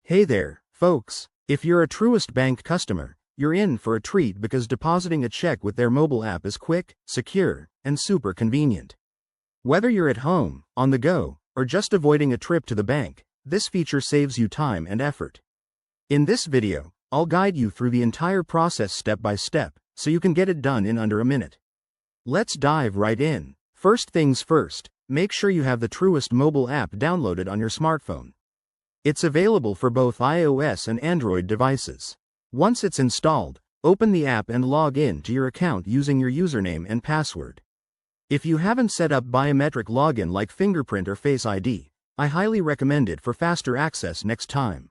Hey there, folks. If you're a Truist Bank customer, you're in for a treat because depositing a check with their mobile app is quick, secure, and super convenient. Whether you're at home, on the go, or just avoiding a trip to the bank, this feature saves you time and effort. In this video, I'll guide you through the entire process step by step, so you can get it done in under a minute. Let's dive right in. First things first, make sure you have the Truist mobile app downloaded on your smartphone. It's available for both iOS and Android devices. Once it's installed, open the app and log in to your account using your username and password. If you haven't set up biometric login like fingerprint or Face ID, I highly recommend it for faster access next time.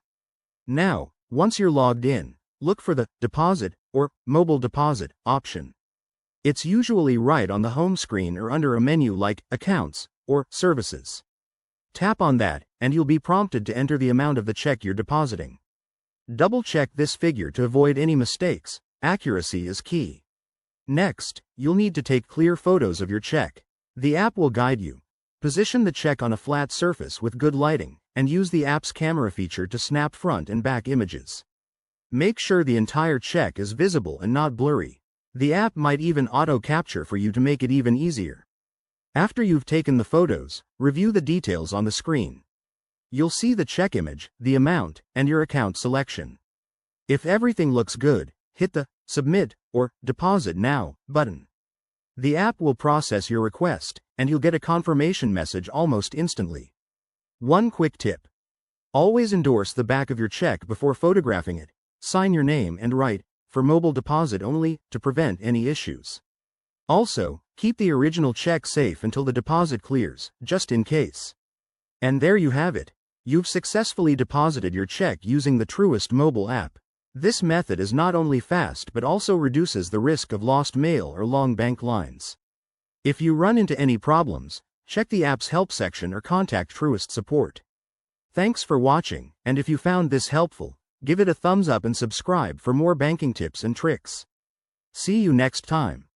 Now, once you're logged in, look for the Deposit or Mobile Deposit option. It's usually right on the home screen or under a menu like Accounts or Services. Tap on that, and you'll be prompted to enter the amount of the check you're depositing. Double-check this figure to avoid any mistakes. Accuracy is key. Next, you'll need to take clear photos of your check. The app will guide you. Position the check on a flat surface with good lighting, and use the app's camera feature to snap front and back images. Make sure the entire check is visible and not blurry. The app might even auto-capture for you to make it even easier. After you've taken the photos, review the details on the screen. You'll see the check image, the amount, and your account selection. If everything looks good, hit the Submit or Deposit Now button. The app will process your request, and you'll get a confirmation message almost instantly. One quick tip. Always endorse the back of your check before photographing it. Sign your name and write, "For mobile deposit only," to prevent any issues. Also, keep the original check safe until the deposit clears, just in case. And there you have it. You've successfully deposited your check using the Truist mobile app. This method is not only fast but also reduces the risk of lost mail or long bank lines. If you run into any problems, check the app's help section or contact Truist support. Thanks for watching, and if you found this helpful, give it a thumbs up and subscribe for more banking tips and tricks. See you next time.